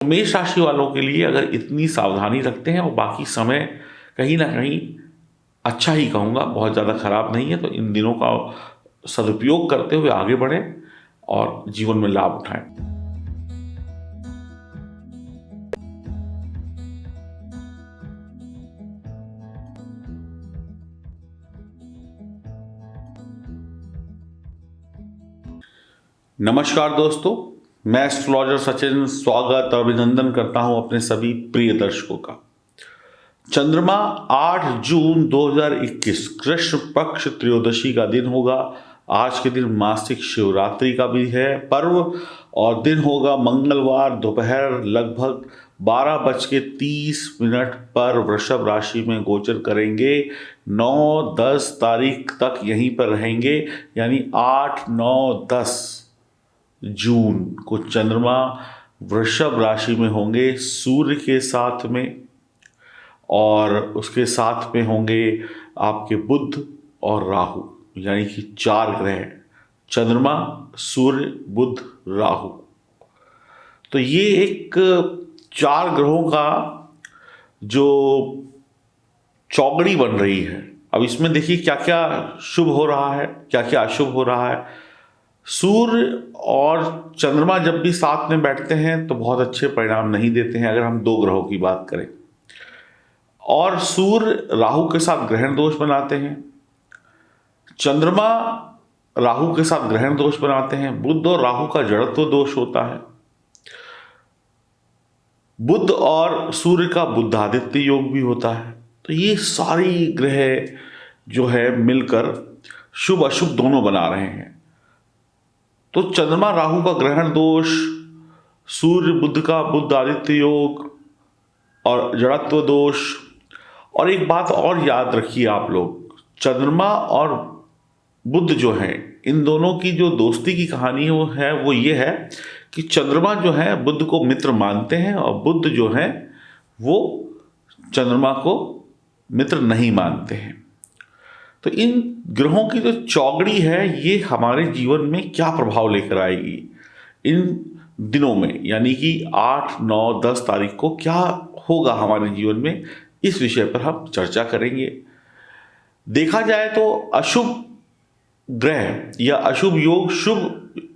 मेष राशि वालों के लिए अगर इतनी सावधानी रखते हैं और बाकी समय कहीं ना कहीं अच्छा ही कहूँगा, बहुत ज़्यादा खराब नहीं है, तो इन दिनों का सदुपयोग करते हुए आगे बढ़ें और जीवन में लाभ उठाएं। नमस्कार दोस्तों, मैं एस्ट्रोलॉजर सचिन स्वागत और अभिनंदन करता हूं अपने सभी प्रिय दर्शकों का। चंद्रमा 8 जून 2021 कृष्ण पक्ष त्रयोदशी का दिन होगा। आज के दिन मासिक शिवरात्रि का भी है पर्व और दिन होगा मंगलवार दोपहर लगभग 12:30 पर वृषभ राशि में गोचर करेंगे। 9-10 तारीख तक यहीं पर रहेंगे, यानी 8, 9, 10 जून को चंद्रमा वृषभ राशि में होंगे सूर्य के साथ में, और उसके साथ में होंगे आपके बुध और राहु, यानी कि 4 ग्रह, चंद्रमा, सूर्य, बुध, राहु। तो ये एक 4 ग्रहों का जो चौगड़ी बन रही है। अब इसमें देखिए क्या क्या शुभ हो रहा है, क्या क्या अशुभ हो रहा है। सूर्य और चंद्रमा जब भी साथ में बैठते हैं तो बहुत अच्छे परिणाम नहीं देते हैं, अगर हम 2 ग्रहों की बात करें। और सूर्य राहु के साथ ग्रहण दोष बनाते हैं, चंद्रमा राहु के साथ ग्रहण दोष बनाते हैं, बुध और राहु का जड़त्व दोष होता है, बुध और सूर्य का बुधादित्य योग भी होता है। तो ये सारी ग्रह जो है मिलकर शुभ अशुभ दोनों बना रहे हैं। तो चंद्रमा राहु का ग्रहण दोष, सूर्य बुध का बुध आदित्य योग और जड़त्व दोष। और एक बात और याद रखिए आप लोग, चंद्रमा और बुध जो है, इन दोनों की जो दोस्ती की कहानी है वो ये है कि चंद्रमा जो है बुध को मित्र मानते हैं और बुध जो है वो चंद्रमा को मित्र नहीं मानते हैं। तो इन ग्रहों की जो चौगड़ी है ये हमारे जीवन में क्या प्रभाव लेकर आएगी इन दिनों में, यानी कि 8, 9, 10 तारीख को क्या होगा हमारे जीवन में, इस विषय पर हम चर्चा करेंगे। देखा जाए तो अशुभ ग्रह या अशुभ योग शुभ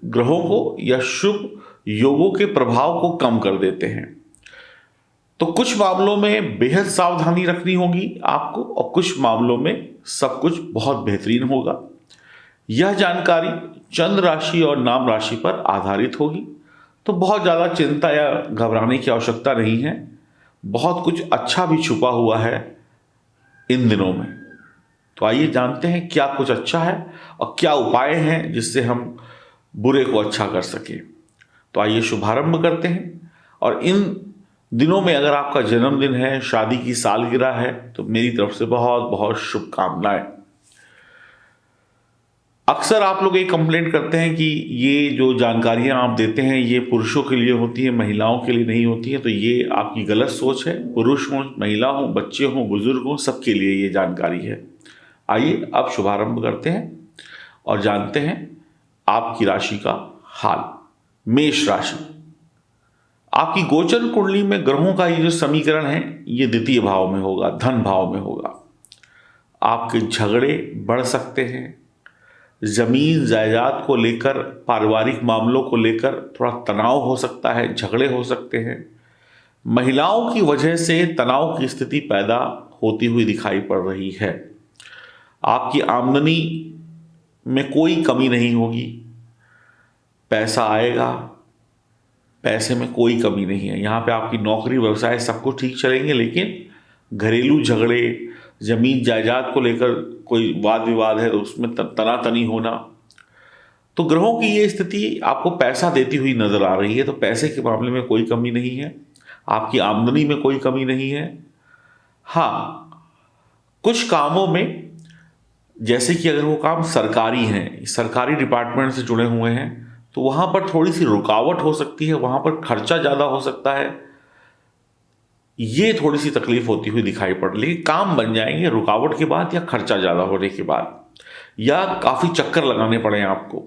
ग्रहों को या शुभ योगों के प्रभाव को कम कर देते हैं। तो कुछ मामलों में बेहद सावधानी रखनी होगी आपको और कुछ मामलों में सब कुछ बहुत बेहतरीन होगा। यह जानकारी चंद्र राशि और नाम राशि पर आधारित होगी, तो बहुत ज़्यादा चिंता या घबराने की आवश्यकता नहीं है। बहुत कुछ अच्छा भी छुपा हुआ है इन दिनों में। तो आइए जानते हैं क्या कुछ अच्छा है और क्या उपाय हैं जिससे हम बुरे को अच्छा कर सकें। तो आइए शुभारंभ करते हैं। और इन दिनों में अगर आपका जन्मदिन है, शादी की सालगिरह है, तो मेरी तरफ से बहुत बहुत शुभकामनाएं। अक्सर आप लोग ये कंप्लेंट करते हैं कि ये जो जानकारियां आप देते हैं ये पुरुषों के लिए होती है, महिलाओं के लिए नहीं होती है। तो ये आपकी गलत सोच है। पुरुष हो, महिला हो, बच्चे हो, बुजुर्ग हो, सबके लिए ये जानकारी है। आइए अब शुभारंभ करते हैं और जानते हैं आपकी राशि का हाल। मेष राशि, आपकी गोचर कुंडली में ग्रहों का ये जो समीकरण है ये द्वितीय भाव में होगा, धन भाव में होगा। आपके झगड़े बढ़ सकते हैं, जमीन जायदाद को लेकर, पारिवारिक मामलों को लेकर थोड़ा तनाव हो सकता है, झगड़े हो सकते हैं। महिलाओं की वजह से तनाव की स्थिति पैदा होती हुई दिखाई पड़ रही है। आपकी आमदनी में कोई कमी नहीं होगी, पैसा आएगा, पैसे में कोई कमी नहीं है। यहाँ पे आपकी नौकरी व्यवसाय सब कुछ ठीक चलेंगे, लेकिन घरेलू झगड़े, जमीन जायदाद को लेकर कोई वाद विवाद है तो उसमें तनातनी होना। तो ग्रहों की ये स्थिति आपको पैसा देती हुई नजर आ रही है। तो पैसे के मामले में कोई कमी नहीं है, आपकी आमदनी में कोई कमी नहीं है। हाँ, कुछ कामों में, जैसे कि अगर वो काम सरकारी हैं, सरकारी डिपार्टमेंट से जुड़े हुए हैं, तो वहाँ पर थोड़ी सी रुकावट हो सकती है, वहाँ पर खर्चा ज़्यादा हो सकता है, ये थोड़ी सी तकलीफ होती हुई दिखाई पड़ रही है। काम बन जाएंगे रुकावट के बाद या खर्चा ज़्यादा होने के बाद, या काफ़ी चक्कर लगाने पड़े आपको,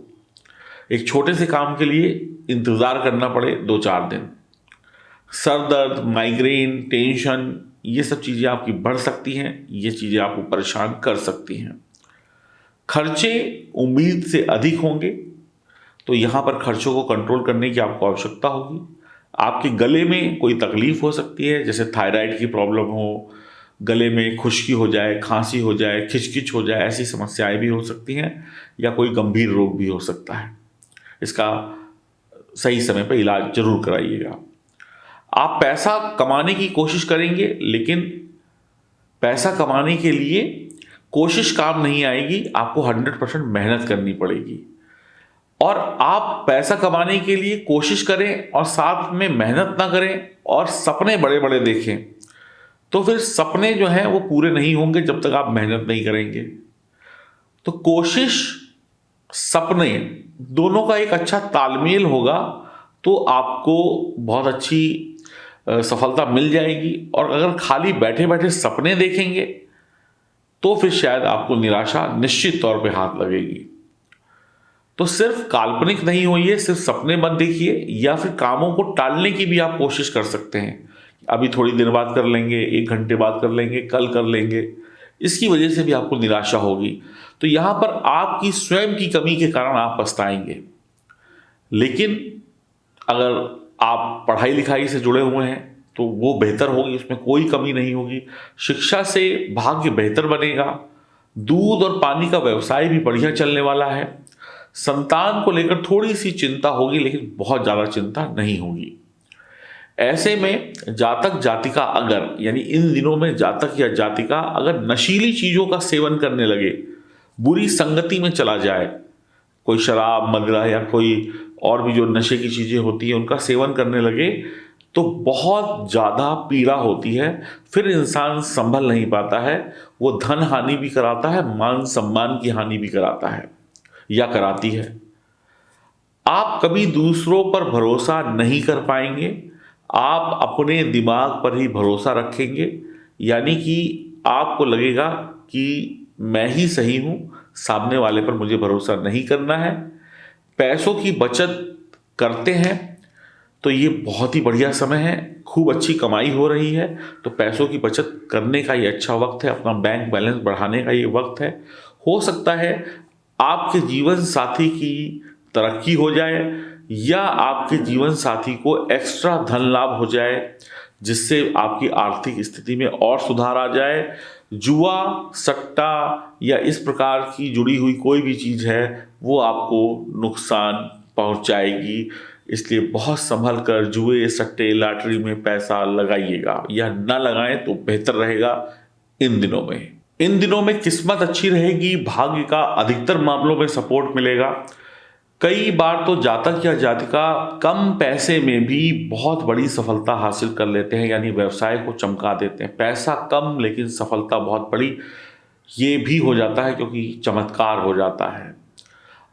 एक छोटे से काम के लिए इंतज़ार करना पड़े 2-4 दिन। सर दर्द, माइग्रेन, टेंशन, ये सब चीज़ें आपकी बढ़ सकती हैं। ये चीज़ें आपको परेशान कर सकती हैं। खर्चे उम्मीद से अधिक होंगे, तो यहाँ पर खर्चों को कंट्रोल करने की आपको आवश्यकता होगी। आपके गले में कोई तकलीफ हो सकती है, जैसे थायराइड की प्रॉब्लम हो, गले में खुश्की हो जाए, खांसी हो जाए, खिचकिच हो जाए, ऐसी समस्याएं भी हो सकती हैं, या कोई गंभीर रोग भी हो सकता है। इसका सही समय पर इलाज जरूर कराइएगा। आप पैसा कमाने की कोशिश करेंगे, लेकिन पैसा कमाने के लिए कोशिश काम नहीं आएगी, आपको 100% मेहनत करनी पड़ेगी। और आप पैसा कमाने के लिए कोशिश करें और साथ में मेहनत ना करें और सपने बड़े बड़े देखें, तो फिर सपने जो हैं वो पूरे नहीं होंगे जब तक आप मेहनत नहीं करेंगे। तो कोशिश, सपने, दोनों का एक अच्छा तालमेल होगा तो आपको बहुत अच्छी सफलता मिल जाएगी। और अगर खाली बैठे बैठे सपने देखेंगे तो फिर शायद आपको निराशा निश्चित तौर पे हाथ लगेगी। तो सिर्फ काल्पनिक नहीं होइए, सिर्फ सपने मत देखिए, या फिर कामों को टालने की भी आप कोशिश कर सकते हैं। अभी थोड़ी देर बाद कर लेंगे, 1 घंटे बाद कर लेंगे, कल कर लेंगे, इसकी वजह से भी आपको निराशा होगी। तो यहां पर आपकी स्वयं की कमी के कारण आप पछताएंगे। लेकिन अगर आप पढ़ाई लिखाई से जुड़े हुए हैं तो वो बेहतर होगी, उसमें कोई कमी नहीं होगी। शिक्षा से भाग्य बेहतर बनेगा। दूध और पानी का व्यवसाय भी बढ़िया चलने वाला है। संतान को लेकर थोड़ी सी चिंता होगी, लेकिन बहुत ज़्यादा चिंता नहीं होगी। ऐसे में जातक जातिका अगर, यानी इन दिनों में जातक या जातिका अगर नशीली चीज़ों का सेवन करने लगे, बुरी संगति में चला जाए, कोई शराब, मदिरा या कोई और भी जो नशे की चीज़ें होती हैं उनका सेवन करने लगे, तो बहुत ज़्यादा पीड़ा होती है। फिर इंसान संभल नहीं पाता है, वो धन हानि भी कराता है, मान सम्मान की हानि भी कराता है या कराती है। आप कभी दूसरों पर भरोसा नहीं कर पाएंगे, आप अपने दिमाग पर ही भरोसा रखेंगे। यानी कि आपको लगेगा कि मैं ही सही हूं, सामने वाले पर मुझे भरोसा नहीं करना है। पैसों की बचत करते हैं तो ये बहुत ही बढ़िया समय है, खूब अच्छी कमाई हो रही है, तो पैसों की बचत करने का ये अच्छा वक्त है, अपना बैंक बैलेंस बढ़ाने का ये वक्त है। हो सकता है आपके जीवन साथी की तरक्की हो जाए, या आपके जीवन साथी को एक्स्ट्रा धन लाभ हो जाए, जिससे आपकी आर्थिक स्थिति में और सुधार आ जाए। जुआ, सट्टा या इस प्रकार की जुड़ी हुई कोई भी चीज़ है वो आपको नुकसान पहुंचाएगी, इसलिए बहुत संभल कर जुए, सट्टे, लॉटरी में पैसा लगाइएगा, या ना लगाएं तो बेहतर रहेगा इन दिनों में। इन दिनों में किस्मत अच्छी रहेगी, भाग्य का अधिकतर मामलों में सपोर्ट मिलेगा। कई बार तो जातक या जातिका कम पैसे में भी बहुत बड़ी सफलता हासिल कर लेते हैं, यानी व्यवसाय को चमका देते हैं। पैसा कम लेकिन सफलता बहुत बड़ी, ये भी हो जाता है क्योंकि चमत्कार हो जाता है।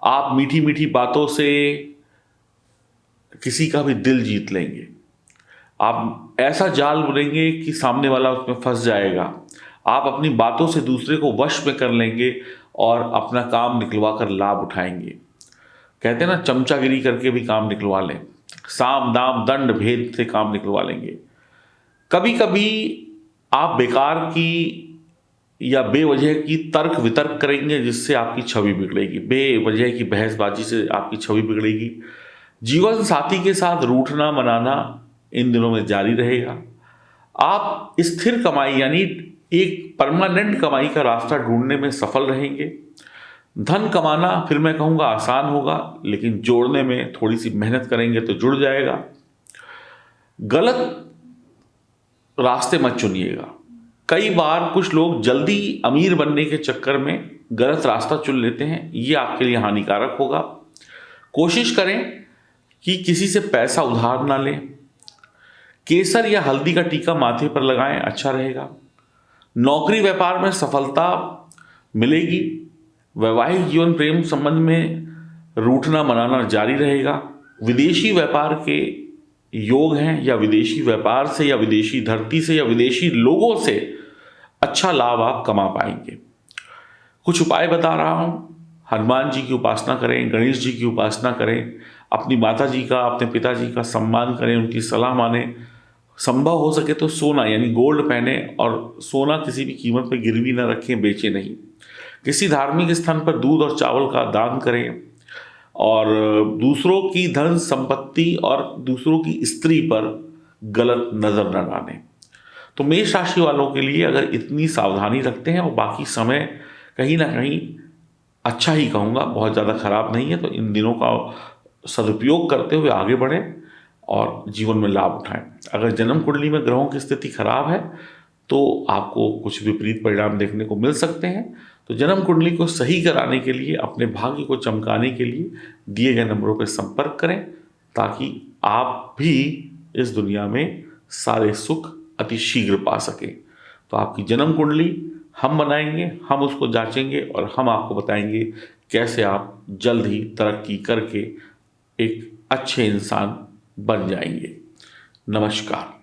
आप मीठी मीठी बातों से किसी का भी दिल जीत लेंगे। आप ऐसा जाल बुनेंगे कि सामने वाला उसमें फंस जाएगा। आप अपनी बातों से दूसरे को वश में कर लेंगे और अपना काम निकलवा कर लाभ उठाएंगे। कहते हैं ना, चमचागिरी करके भी काम निकलवा लें, साम दाम दंड भेद से काम निकलवा लेंगे। कभी कभी आप बेकार की या बेवजह की तर्क वितर्क करेंगे, जिससे आपकी छवि बिगड़ेगी। बेवजह की बहसबाजी से आपकी छवि बिगड़ेगी। जीवन साथी के साथ रूठना मनाना इन दिनों में जारी रहेगा। आप स्थिर कमाई यानी एक परमानेंट कमाई का रास्ता ढूंढने में सफल रहेंगे। धन कमाना फिर मैं कहूँगा आसान होगा, लेकिन जोड़ने में थोड़ी सी मेहनत करेंगे तो जुड़ जाएगा। गलत रास्ते मत चुनिएगा। कई बार कुछ लोग जल्दी अमीर बनने के चक्कर में गलत रास्ता चुन लेते हैं, ये आपके लिए हानिकारक होगा। कोशिश करें कि किसी से पैसा उधार ना लें। केसर या हल्दी का टीका माथे पर लगाएं, अच्छा रहेगा। नौकरी व्यापार में सफलता मिलेगी। वैवाहिक जीवन प्रेम संबंध में रूठना मनाना जारी रहेगा। विदेशी व्यापार के योग हैं, या विदेशी व्यापार से या विदेशी धरती से या विदेशी लोगों से अच्छा लाभ आप कमा पाएंगे। कुछ उपाय बता रहा हूं। हनुमान जी की उपासना करें, गणेश जी की उपासना करें, अपनी माता जी का, अपने पिताजी का सम्मान करें, उनकी सलाह मानें, संभव हो सके तो सोना यानी गोल्ड पहने, और सोना किसी भी कीमत पर गिरवी न रखें, बेचे नहीं। किसी धार्मिक स्थान पर दूध और चावल का दान करें, और दूसरों की धन संपत्ति और दूसरों की स्त्री पर गलत नजर न डालें। तो मेष राशि वालों के लिए अगर इतनी सावधानी रखते हैं और बाकी समय कहीं ना कहीं अच्छा ही कहूँगा, बहुत ज़्यादा खराब नहीं है, तो इन दिनों का सदुपयोग करते हुए आगे बढ़ें और जीवन में लाभ उठाएं। अगर जन्म कुंडली में ग्रहों की स्थिति खराब है तो आपको कुछ विपरीत परिणाम देखने को मिल सकते हैं। तो जन्म कुंडली को सही कराने के लिए, अपने भाग्य को चमकाने के लिए दिए गए नंबरों पर संपर्क करें, ताकि आप भी इस दुनिया में सारे सुख अति शीघ्र पा सकें। तो आपकी जन्म कुंडली हम बनाएंगे, हम उसको जांचेंगे और हम आपको बताएंगे कैसे आप जल्द ही तरक्की करके एक अच्छे इंसान बन जाएंगे। नमस्कार।